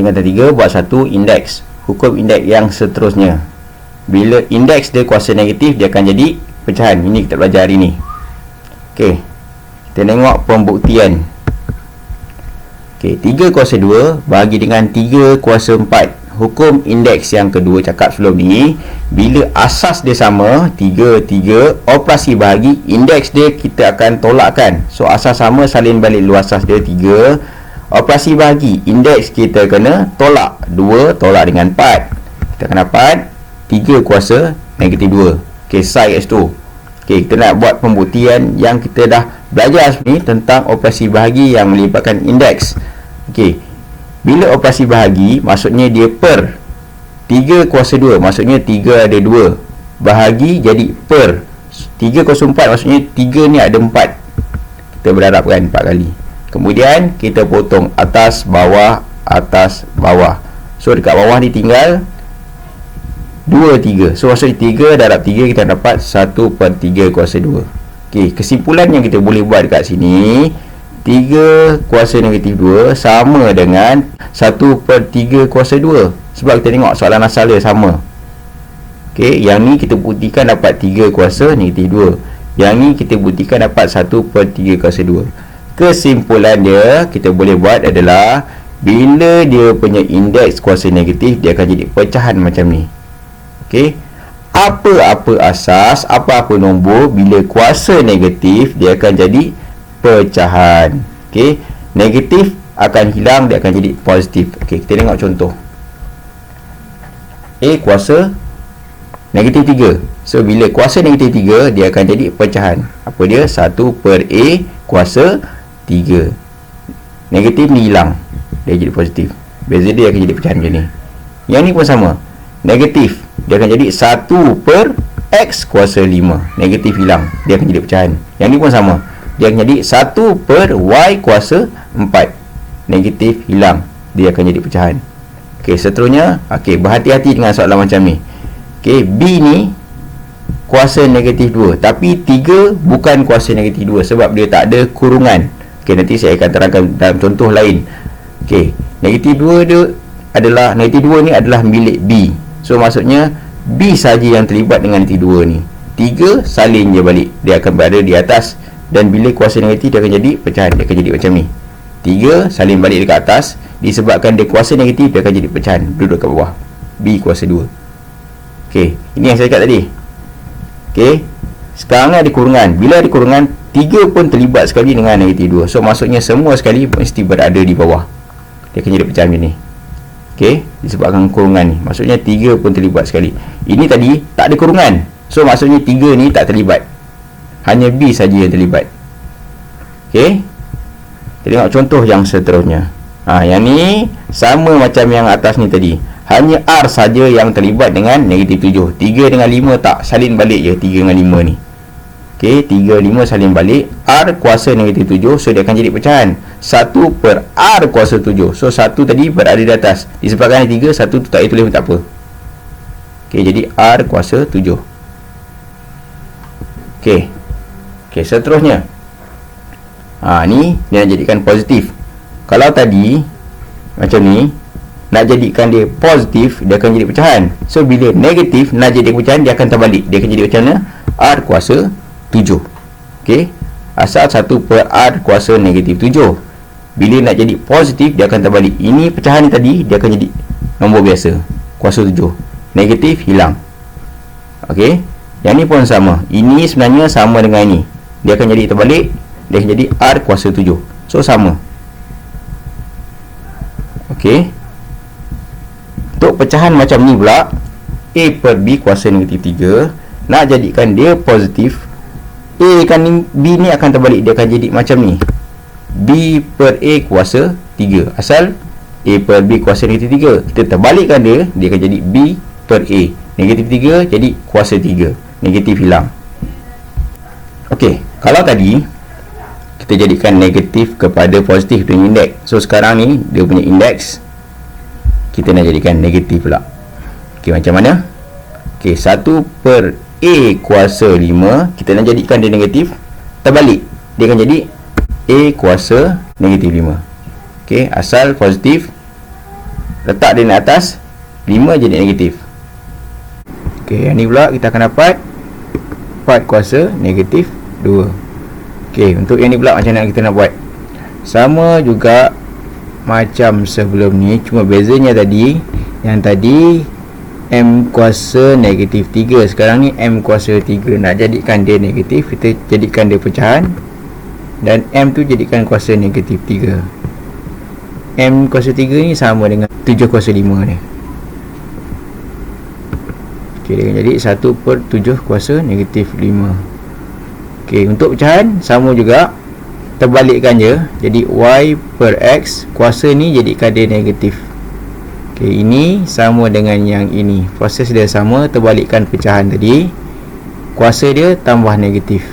tingkatan 3 buat satu indeks. Hukum indeks yang seterusnya. Bila indeks dia kuasa negatif, dia akan jadi pecahan. Ini kita belajar hari ni. Okey, kita tengok pembuktian. Okey, 3 kuasa 2 bahagi dengan 3 kuasa 4. Hukum indeks yang kedua cakap sebelum ni, bila asas dia sama 3, 3, operasi bahagi, indeks dia kita akan tolakkan. So asas sama, salin balik luar asas dia 3. Operasi bahagi, indeks kita kena tolak. 2 tolak dengan 4, kita akan dapat 3 kuasa negatif 2. Okey, psi x2. Okey, kita nak buat pembuktian yang kita dah belajar ni tentang operasi bahagi yang melibatkan indeks. Okey, bila operasi bahagi, maksudnya dia per 3 kuasa 2, maksudnya 3 ada 2, bahagi jadi per 3 kuasa 4, maksudnya 3 ni ada 4. Kita berharapkan 4 kali. Kemudian kita potong atas bawah. So dekat bawah ni tinggal 2, 3. So maksudnya 3 darab 3, kita dapat 1/3 kuasa 2. Okey, kesimpulan yang kita boleh buat dekat sini, 3 kuasa negatif 2 sama dengan 1/3 kuasa 2. Sebab kita tengok soalan asal dia sama. Okey, yang ni kita buktikan dapat 3 kuasa negatif 2. Yang ni kita buktikan dapat 1/3 kuasa 2. Kesimpulan dia kita boleh buat adalah, bila dia punya indeks kuasa negatif, dia akan jadi pecahan macam ni. Okey, apa-apa asas, apa-apa nombor, bila kuasa negatif, dia akan jadi pecahan. Okey, negatif akan hilang, dia akan jadi positif. Okey, kita tengok contoh. A kuasa negatif 3. So bila kuasa negatif 3, dia akan jadi pecahan. Apa dia? 1/A kuasa 3. Negatif ni hilang, dia jadi positif. Beza dia akan jadi pecahan macam ni. Yang ni pun sama. Negatif, dia akan jadi 1/X kuasa 5. Negatif hilang, dia akan jadi pecahan. Yang ni pun sama. Dia akan jadi 1/Y kuasa 4. Negatif hilang, dia akan jadi pecahan. Okey, seterusnya. Okey, berhati-hati dengan soalan macam ni. Okey, B ni kuasa negatif 2, tapi 3 bukan kuasa negatif 2 sebab dia tak ada kurungan. Okey, nanti saya akan terangkan dalam contoh lain. Okey, negatif 2 dia adalah, negatif 2 ni adalah milik B. So maksudnya B saja yang terlibat dengan negatif 2 ni. 3 salin je balik, dia akan berada di atas. Dan bila kuasa negatif, dia akan jadi pecahan. Dia akan jadi macam ni. 3 salin balik dekat atas. Disebabkan dia kuasa negatif, dia akan jadi pecahan, duduk kat bawah. B kuasa 2. Okey, ini yang saya cakap tadi. Okey, sekarang ada kurungan. Bila ada kurungan, 3 pun terlibat sekali dengan negatif 2. So maksudnya semua sekali mesti berada di bawah. Dia akan jadi pecahan macam ni. Okey, disebabkan kurungan ni. Maksudnya 3 pun terlibat sekali. Ini tadi tak ada kurungan. So maksudnya 3 ni tak terlibat. Hanya B saja yang terlibat. Okey, kita tengok contoh yang seterusnya. Yang ni sama macam yang atas ni tadi. Hanya R saja yang terlibat dengan negatif 7. 3 dengan 5 tak, salin balik je 3 dengan 5 ni. Okey, 3, 5 salin balik. R kuasa negatif 7, so dia akan jadi pecahan. 1/R kuasa 7. So 1 tadi berada di atas. Disebabkan 3, 1 tu tak tulis pun tak apa. Okey, jadi R kuasa 7. Okey, seterusnya. Ni dia nak jadikan positif. Kalau tadi macam ni, nak jadikan dia positif, dia akan jadi pecahan. So bila negatif nak jadi pecahan, dia akan terbalik. Dia akan jadi macam mana? R kuasa 7. Okey, asal 1/R kuasa negatif 7. Bila nak jadi positif, dia akan terbalik. Ini pecahan ni tadi, dia akan jadi nombor biasa, kuasa 7. Negatif hilang. Okey, yang ni pun sama. Ini sebenarnya sama dengan ini. Dia akan jadi terbalik. Dia akan jadi R kuasa 7. So sama. Okey, untuk pecahan macam ni pula, A/B kuasa negatif 3, nak jadikan dia positif, A kan B ni akan terbalik. Dia akan jadi macam ni, B/A kuasa 3. Asal A/B kuasa negatif 3, kita terbalikkan dia, dia akan jadi B/A. Negatif 3 jadi kuasa 3. Negatif hilang. Okey, kalau tadi kita jadikan negatif kepada positif punya indeks. So sekarang ni dia punya indeks kita nak jadikan negatif pula. Okey, macam mana? Okey, 1/A kuasa 5 kita nak jadikan dia negatif, terbalik. Dia akan jadi A kuasa negatif 5. Okey, asal positif letak dia di atas 5 jadi negatif. Okey, yang ni pula kita akan dapat 4 kuasa negatif 2. Okey, untuk yang ni pula macam mana kita nak buat? Sama juga macam sebelum ni, cuma bezanya tadi, yang tadi M kuasa negatif 3, sekarang ni M kuasa 3. Nak jadikan dia negatif, kita jadikan dia pecahan, dan M tu jadikan kuasa negatif 3. M kuasa 3 ni sama dengan 7 kuasa 5 ni. Okey, dia akan jadi 1/7 kuasa negatif 5. Okey, untuk pecahan sama juga, terbalikkan je. Jadi Y per X, kuasa ni jadikan dia negatif. Okey, ini sama dengan yang ini. Proses dia sama, terbalikkan pecahan tadi. Kuasa dia tambah negatif.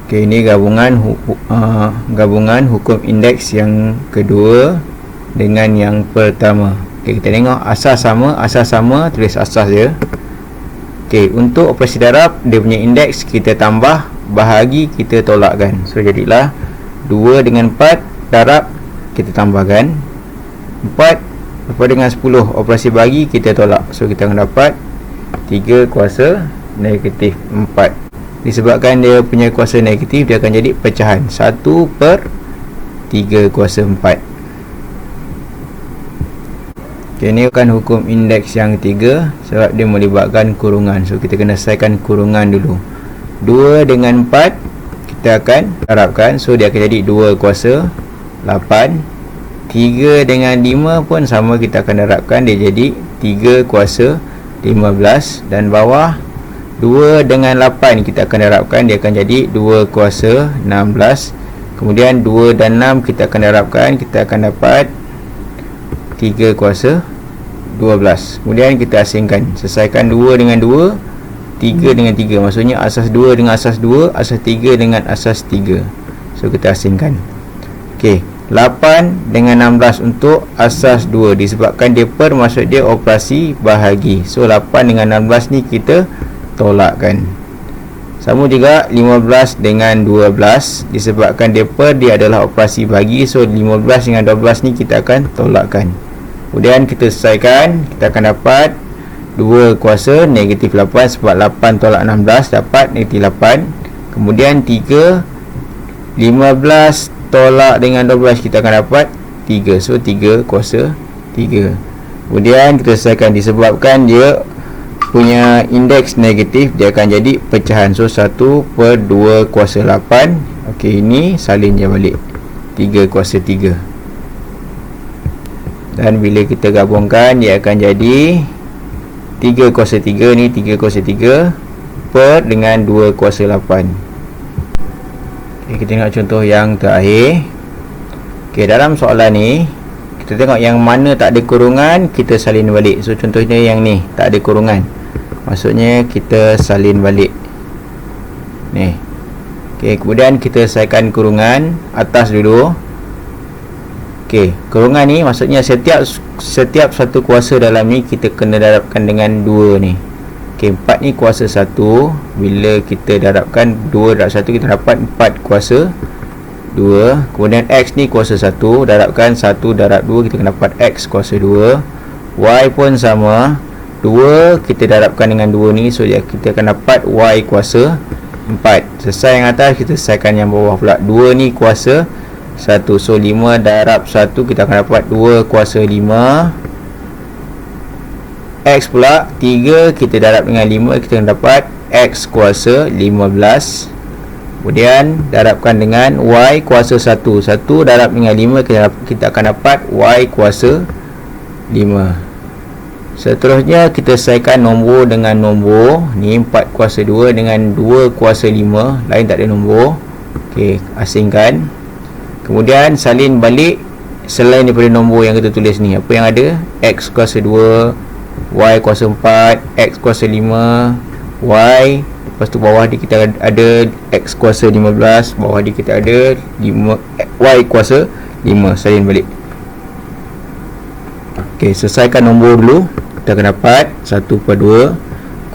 Okey, ini gabungan hukum indeks yang kedua dengan yang pertama. Okey, kita tengok asas sama, tulis asas je. Okey, untuk operasi darab, dia punya indeks kita tambah, bahagi kita tolakkan. So jadilah 2 dengan 4 darab kita tambahkan, 4 lepas dengan 10 operasi bagi kita tolak. So kita akan dapat 3 kuasa negatif 4. Disebabkan dia punya kuasa negatif, dia akan jadi pecahan 1/3 kuasa 4. Okay, ini bukan hukum indeks yang ketiga sebab dia melibatkan kurungan. So kita kena selesaikan kurungan dulu. 2 dengan 4 kita akan darabkan. So dia akan jadi 2 kuasa 8. 3 dengan 5 pun sama, kita akan darabkan, dia jadi 3 kuasa 15. Dan bawah 2 dengan 8 kita akan darabkan, dia akan jadi 2 kuasa 16. Kemudian 2 dan 6 kita akan darabkan, kita akan dapat 3 kuasa 12. Kemudian kita asingkan, selesaikan 2 dengan 2, 3 dengan 3. Maksudnya asas 2 dengan asas 2, asas 3 dengan asas 3. So kita asingkan. Okey, 8 dengan 16 untuk asas 2. Disebabkan dia per, maksud dia operasi bahagi. So 8 dengan 16 ni kita tolakkan. Sama juga 15 dengan 12. Disebabkan dia per, dia adalah operasi bagi. So 15 dengan 12 ni kita akan tolakkan. Kemudian kita selesaikan, kita akan dapat 2 kuasa negatif 8. Sebab 8 tolak 16 dapat negatif 8. Kemudian 3, 15 tolak dengan 12 kita akan dapat 3. So 3 kuasa 3. Kemudian kita selesaikan, disebabkan dia punya indeks negatif, dia akan jadi pecahan. So 1/2 kuasa 8. Okey, ini salin je balik, 3 kuasa 3. Dan bila kita gabungkan, dia akan jadi 3 kuasa 3 ni, 3 kuasa 3 per dengan 2 kuasa 8. Okay, kita tengok contoh yang terakhir. Okay, dalam soalan ni kita tengok yang mana tak ada kurungan, kita salin balik. So contohnya yang ni tak ada kurungan, maksudnya kita salin balik ni. Okay, kemudian kita selesaikan kurungan atas dulu. Okay, kurungan ni maksudnya setiap satu kuasa dalam ni kita kena darabkan dengan 2 ni. Okay, 4 ni kuasa 1. Bila kita darabkan 2 darab 1, kita dapat 4 kuasa 2. Kemudian X ni kuasa 1, darabkan 1 darab 2, kita akan dapat X kuasa 2. Y pun sama, 2 kita darabkan dengan 2 ni, so kita akan dapat Y kuasa 4. Selesai yang atas, kita selesaikan yang bawah pula. 2 ni kuasa 1, so 5 darab 1, kita akan dapat 2 kuasa 5. X pula 3 kita darab dengan 5, kita akan dapat X kuasa 15. Kemudian darabkan dengan Y kuasa 1, 1 darab dengan 5, kita akan dapat Y kuasa 5. Seterusnya kita selesaikan nombor dengan nombor. Ni 4 kuasa 2 dengan 2 kuasa 5, lain tak ada nombor. Okey, asingkan. Kemudian salin balik selain daripada nombor yang kita tulis ni. Apa yang ada? X kuasa 2, Y kuasa 4, X kuasa 5, Y. Lepas tu bawah dia kita ada X kuasa 15, bawah dia kita ada 5, Y kuasa 5. Salin balik. Okey, selesaikan nombor dulu. Kita akan dapat 1/2.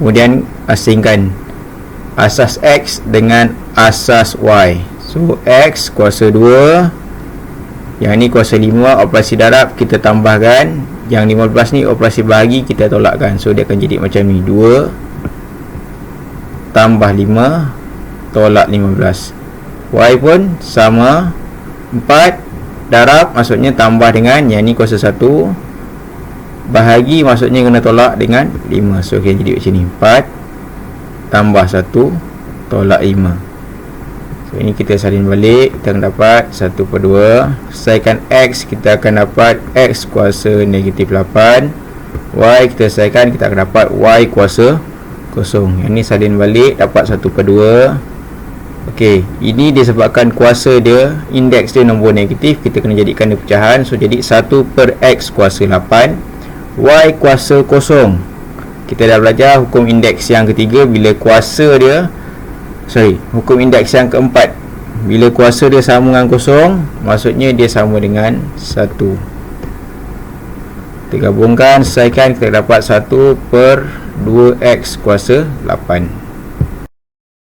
Kemudian asingkan asas X dengan asas Y. So X kuasa 2 Yang ni kuasa 5, operasi darab kita tambahkan. Yang 15 ni operasi bahagi kita tolakkan. So dia akan jadi macam ni, 2 tambah 5 tolak 15. Y pun sama, 4 darab maksudnya tambah dengan yang ni kuasa 1, bahagi maksudnya kena tolak dengan 5. So kita jadi macam ni, 4 tambah 1 tolak 5. So ini kita salin balik, kita akan dapat 1/2. Selesaikan X, kita akan dapat X kuasa negatif 8. Y kita selesaikan, kita akan dapat Y kuasa 0. Yang ni salin balik, dapat 1/2. Okey, ini disebabkan kuasa dia, indeks dia nombor negatif, kita kena jadikan dia pecahan. So jadi 1/X kuasa 8, Y kuasa 0. Kita dah belajar hukum indeks yang ketiga, bila kuasa dia, hukum indeks yang keempat, bila kuasa dia sama dengan 0, maksudnya dia sama dengan 1. Kita gabungkan, selesaikan, kita dapat 1/2X kuasa 8.